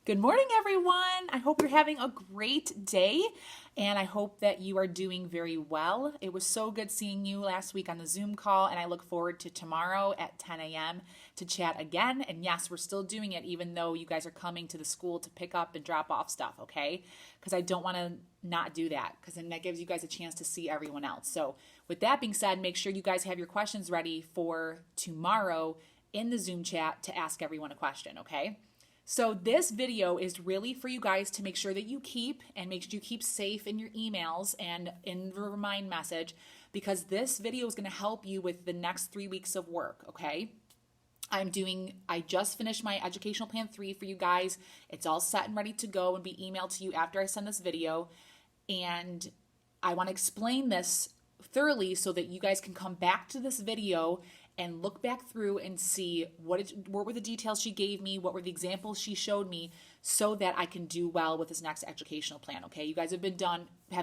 Good morning, everyone. I hope you're having a great day and I hope that you are doing very well. It was so good seeing you last week on the Zoom call, and I look forward to tomorrow at 10 a.m. to chat again. And yes, we're still doing it even though you guys are coming to the school to pick up and drop off stuff, okay? Because I don't want to not do that, because then that gives you guys a chance to see everyone else. So, with that being said, make sure you guys have your questions ready for tomorrow in the Zoom chat to ask everyone a question, okay? So this video is really for you guys to make sure that you keep and make sure you keep safe in your emails and in the remind message, because this video is going to help you with the next 3 weeks of work, okay? I just finished my educational plan 3 for you guys. It's all set and ready to go and be emailed to you after I send this video. And I want to explain this thoroughly so that you guys can come back to this video and look back through and see what were the details she gave me, what were the examples she showed me, so that I can do well with this next educational plan, okay? You guys have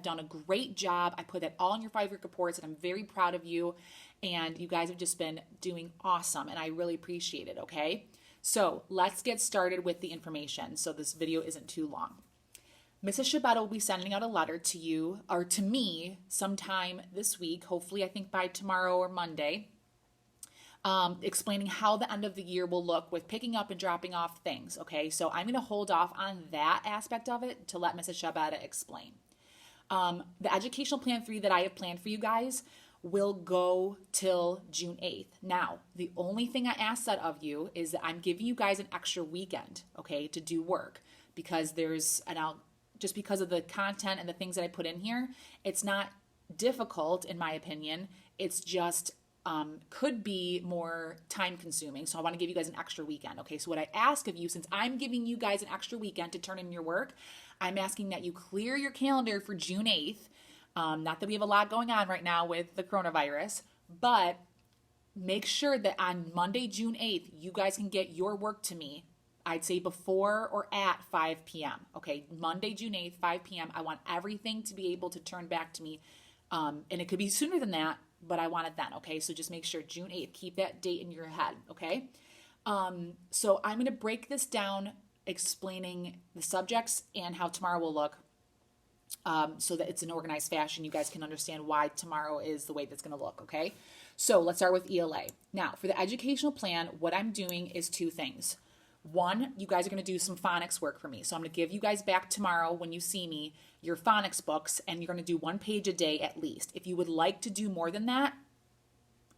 done a great job. I put that all in your 5-week reports, and I'm very proud of you, and you guys have just been doing awesome, and I really appreciate it, okay? So let's get started with the information so this video isn't too long. Mrs. Shabetta will be sending out a letter to you, or to me, sometime this week, hopefully I think by tomorrow or Monday, explaining how the end of the year will look with picking up and dropping off things, okay? So I'm going to hold off on that aspect of it to let Mrs. Shabetta explain. The educational plan 3 that I have planned for you guys will go till June 8th. Now, the only thing I ask that of you is that I'm giving you guys an extra weekend, okay, to do work, because just because of the content and the things that I put in here, it's not difficult in my opinion. It's just could be more time consuming. So I want to give you guys an extra weekend. Okay. So what I ask of you, since I'm giving you guys an extra weekend to turn in your work, I'm asking that you clear your calendar for June 8th. Not that we have a lot going on right now with the coronavirus, but make sure that on Monday, June 8th, you guys can get your work to me. I'd say before or at 5 p.m. Okay. Monday, June 8th, 5 p.m. I want everything to be able to turn back to me. And it could be sooner than that, but I want it then, okay? So just make sure June 8th, keep that date in your head, okay? So I'm going to break this down, explaining the subjects and how tomorrow will look, so that it's an organized fashion. You guys can understand why tomorrow is the way that's going to look, okay? So let's start with ELA. Now, for the educational plan, what I'm doing is 2 things. One, you guys are going to do some phonics work for me. So I'm going to give you guys back tomorrow when you see me your phonics books, and you're going to do 1 page a day at least. If you would like to do more than that,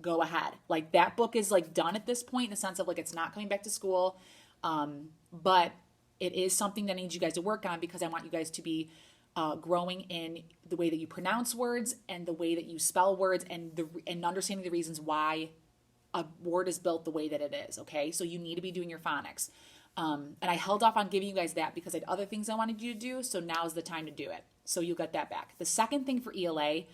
go ahead. Like, that book is like done at this point in the sense of like it's not coming back to school, but it is something that I need you guys to work on, because I want you guys to be growing in the way that you pronounce words and the way that you spell words, and understanding the reasons why a word is built the way that it is, okay? So you need to be doing your phonics. And I held off on giving you guys that because I had other things I wanted you to do, so now's the time to do it. So you'll get that back. The second thing for ELA,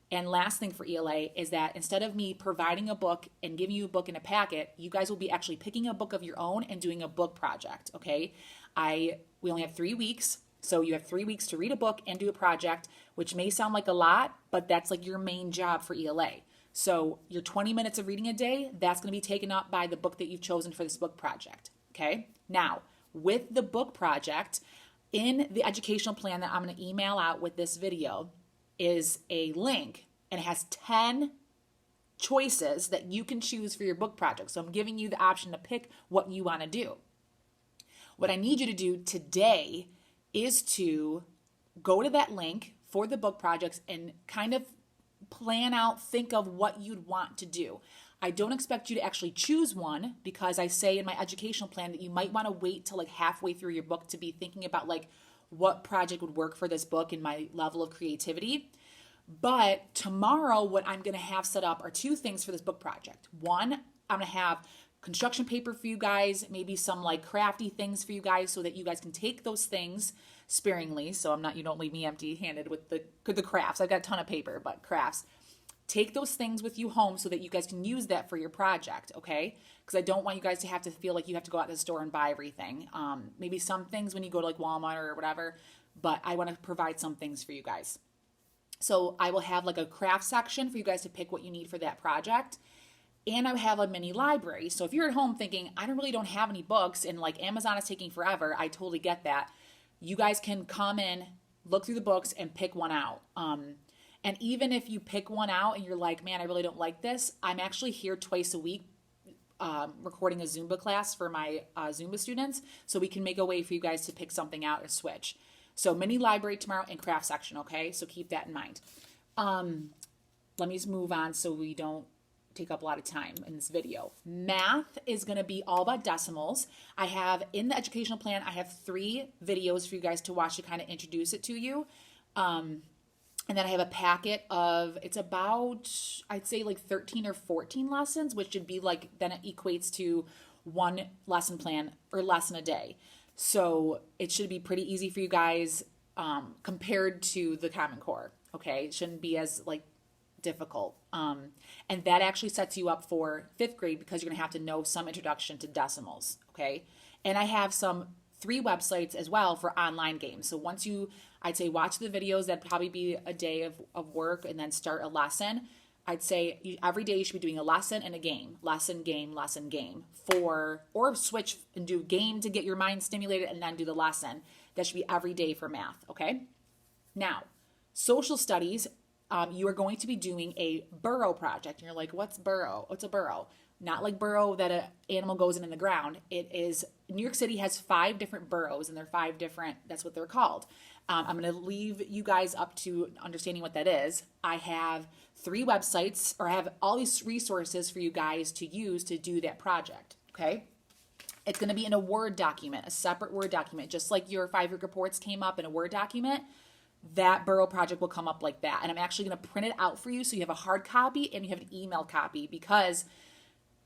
and last thing for ELA, is that instead of me providing a book and giving you a book in a packet, you guys will be actually picking a book of your own and doing a book project, okay? We only have 3 weeks, so you have 3 weeks to read a book and do a project, which may sound like a lot, but that's like your main job for ELA. So your 20 minutes of reading a day, that's going to be taken up by the book that you've chosen for this book project, okay? Now, with the book project, in the educational plan that I'm going to email out with this video is a link, and it has 10 choices that you can choose for your book project. So I'm giving you the option to pick what you want to do. What I need you to do today is to go to that link for the book projects and kind of plan out, think of what you'd want to do. I don't expect you to actually choose one, because I say in my educational plan that you might want to wait till like halfway through your book to be thinking about like what project would work for this book and my level of creativity. But tomorrow, what I'm going to have set up are 2 things for this book project. One, I'm going to have construction paper for you guys, maybe some like crafty things for you guys, so that you guys can take those things sparingly. So you don't leave me empty handed with the crafts. I've got a ton of paper, but crafts. Take those things with you home so that you guys can use that for your project, okay? Because I don't want you guys to have to feel like you have to go out to the store and buy everything. Maybe some things when you go to like Walmart or whatever, but I want to provide some things for you guys. So I will have like a craft section for you guys to pick what you need for that project. And I have a mini library. So if you're at home thinking, I don't have any books and like Amazon is taking forever, I totally get that. You guys can come in, look through the books and pick one out. And even if you pick one out and you're like, man, I really don't like this, I'm actually here twice a week recording a Zumba class for my Zumba students. So we can make a way for you guys to pick something out or switch. So mini library tomorrow and craft section, okay? So keep that in mind. Let me just move on so we don't take up a lot of time in this video. Math is going to be all about decimals. I have in the educational plan, I have 3 videos for you guys to watch to kind of introduce it to you. And then I have a packet of, it's about, I'd say like 13 or 14 lessons, which should be like, then it equates to 1 lesson plan or lesson a day. So it should be pretty easy for you guys compared to the Common Core. Okay. It shouldn't be as like difficult. And that actually sets you up for 5th grade because you're going to have to know some introduction to decimals. Okay. And I have 3 websites as well for online games. So once I'd say watch the videos, that'd probably be a day of work, and then start a lesson. I'd say every day you should be doing a lesson and a game. Lesson, game, lesson, game. Or switch and do game to get your mind stimulated and then do the lesson. That should be every day for math, okay? Now, social studies, you are going to be doing a burrow project. And you're like, what's burrow? What's a burrow? Not like burrow that an animal goes in the ground. It is, New York City has 5 different boroughs, and they're 5 different, that's what they're called. I'm going to leave you guys up to understanding what that is. I have 3 websites, or I have all these resources for you guys to use to do that project, okay? It's going to be in a Word document, a separate Word document, just like your 5-week reports came up in a Word document. That burrow project will come up like that. And I'm actually going to print it out for you so you have a hard copy and you have an email copy, because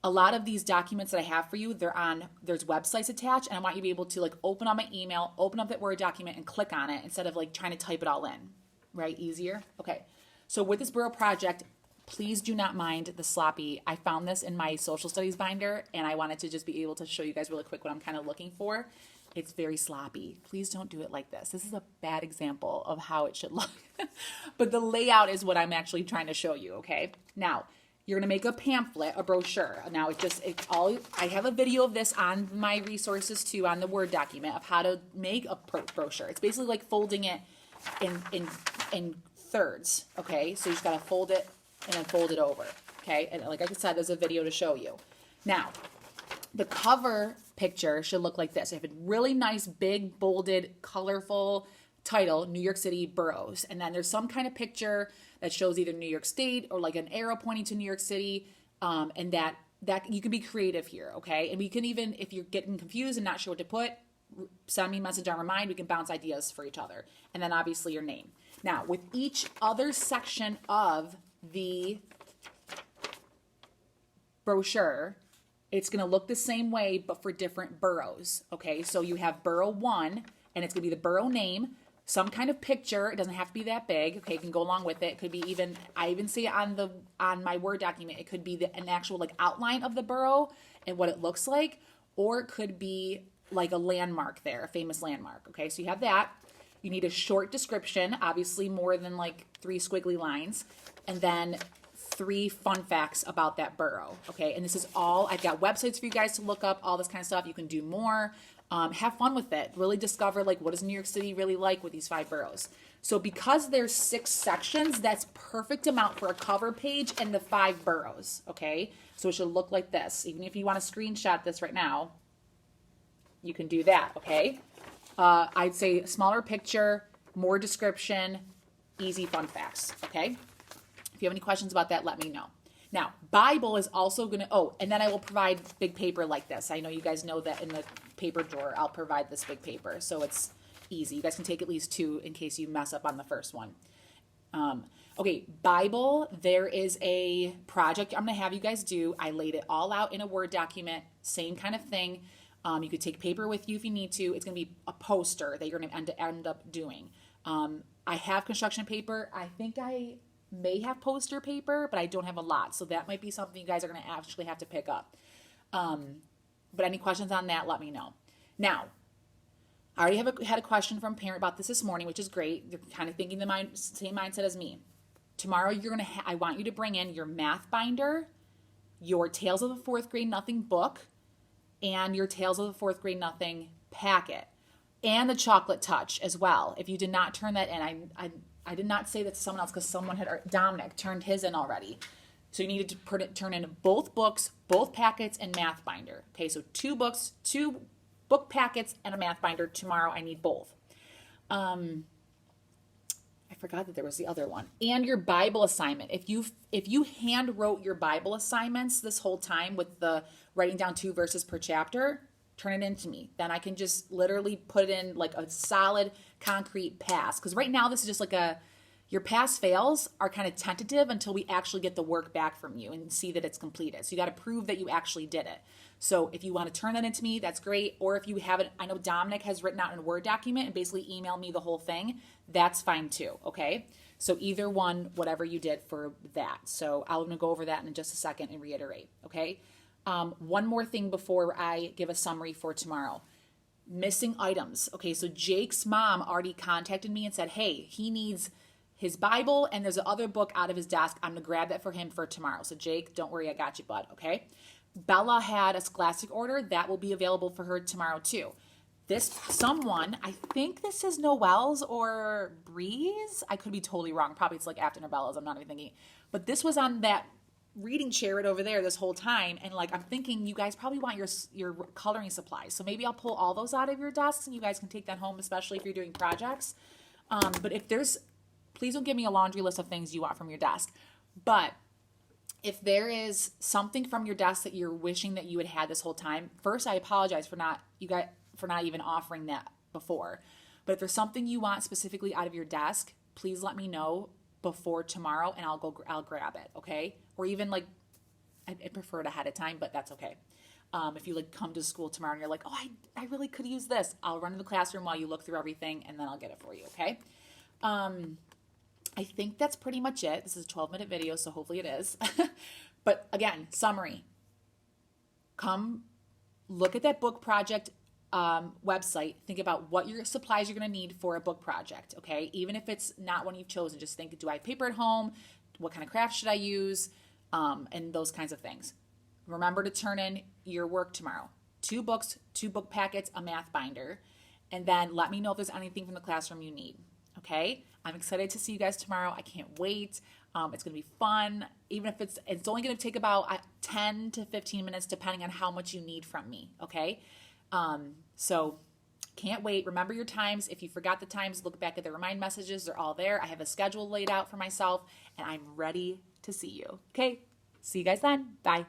a lot of these documents that I have for you, there's websites attached, and I want you to be able to like open on my email, open up that Word document and click on it instead of like trying to type it all in, right? Easier. Okay. So with this burrow project, please do not mind the sloppy. I found this in my social studies binder, and I wanted to just be able to show you guys really quick what I'm kind of looking for. It's very sloppy. Please don't do it like this. This is a bad example of how it should look. But the layout is what I'm actually trying to show you, okay? Now, you're going to make a pamphlet, a brochure. Now, I have a video of this on my resources too, on the Word document, of how to make a brochure. It's basically like folding it in thirds, okay? So you just got to fold it and then fold it over, okay? And like I said, there's a video to show you. Now, the cover picture should look like this. I have a really nice, big, bolded, colorful title, New York City boroughs. And then there's some kind of picture that shows either New York State or like an arrow pointing to New York City. And that you can be creative here, okay? And we can even, if you're getting confused and not sure what to put, send me a message on Remind. We can bounce ideas for each other. And then obviously your name. Now, with each other section of the brochure, it's going to look the same way, but for different boroughs, okay? So you have borough 1, and it's going to be the borough name, some kind of picture. It doesn't have to be that big, okay? It can go along with it. It could be even, I even see it on my Word document, it could be an actual like outline of the borough and what it looks like, or it could be like a landmark there, a famous landmark, okay? So you have that. You need a short description, obviously more than like 3 squiggly lines, and then 3 fun facts about that borough, okay? And this is all, I've got websites for you guys to look up, all this kind of stuff. You can do more. Have fun with it. Really discover like what is New York City really like with these 5 boroughs. So because there's 6 sections, that's perfect amount for a cover page and the 5 boroughs, okay? So it should look like this. Even if you want to screenshot this right now, you can do that, okay? I'd say smaller picture, more description, easy fun facts, okay? If you have any questions about that, let me know. Now, Bible is also going to, and then I will provide big paper like this. I know you guys know that in the paper drawer, I'll provide this big paper. So it's easy. You guys can take at least 2 in case you mess up on the first one. Okay, Bible, there is a project I'm going to have you guys do. I laid it all out in a Word document, same kind of thing. You could take paper with you if you need to. It's going to be a poster that you're going to end up doing. I have construction paper. I think I may have poster paper, but I don't have a lot. So that might be something you guys are going to actually have to pick up. But any questions on that, let me know. Now, I already had a question from a parent about this morning, which is great. They're kind of thinking the same mindset as me. Tomorrow, I want you to bring in your math binder, your Tales of the Fourth Grade Nothing book and your Tales of the Fourth Grade Nothing packet and the Chocolate Touch as well. If you did not turn that in, I did not say that to someone else because someone had, Dominic, turned his in already. So you needed to turn in both books, both packets, and math binder. Okay, so 2 books, 2 book packets, and a math binder. Tomorrow I need both. I forgot that there was the other one. And your Bible assignment. If you hand wrote your Bible assignments this whole time with the writing down 2 verses per chapter, turn it in to me. Then I can just literally put it in like a solid concrete pass. Because right now this is just like your pass fails are kind of tentative until we actually get the work back from you and see that it's completed. So you got to prove that you actually did it. So if you want to turn that into me, that's great. Or if you haven't, I know Dominic has written out in a Word document and basically emailed me the whole thing. That's fine too, okay? So either one, whatever you did for that. So I'm going to go over that in just a second and reiterate, okay? One more thing before I give a summary for tomorrow. Missing items. Okay, so Jake's mom already contacted me and said, hey, he needs his Bible and there's another book out of his desk. I'm going to grab that for him for tomorrow. So Jake, don't worry, I got you, bud, okay? Bella had a Scholastic order. That will be available for her tomorrow too. Someone, I think this is Noelle's or Breeze. I could be totally wrong. Probably it's like after Novellas. I'm not even thinking. But this was on that reading chair right over there this whole time. And like, I'm thinking you guys probably want your coloring supplies. So maybe I'll pull all those out of your desks and you guys can take that home, especially if you're doing projects. But please don't give me a laundry list of things you want from your desk. But if there is something from your desk that you're wishing that you had had this whole time, first, I apologize for not even offering that before. But if there's something you want specifically out of your desk, please let me know before tomorrow and I'll grab it, okay? Or even like, I prefer it ahead of time, but that's okay. If you like come to school tomorrow and you're like, oh, I really could use this, I'll run to the classroom while you look through everything and then I'll get it for you, okay? I think that's pretty much it. This is a 12-minute video, so hopefully it is. But again, summary. Come look at that book project website. Think about what your supplies you're going to need for a book project, okay? Even if it's not one you've chosen, just think, do I have paper at home? What kind of craft should I use? And those kinds of things. Remember to turn in your work tomorrow. 2 books, 2 book packets, a math binder. And then let me know if there's anything from the classroom you need, okay? I'm excited to see you guys tomorrow. I can't wait. It's going to be fun. Even if it's only going to take about 10 to 15 minutes, depending on how much you need from me, okay? So can't wait. Remember your times. If you forgot the times, look back at the remind messages. They're all there. I have a schedule laid out for myself, and I'm ready to see you, okay? See you guys then. Bye.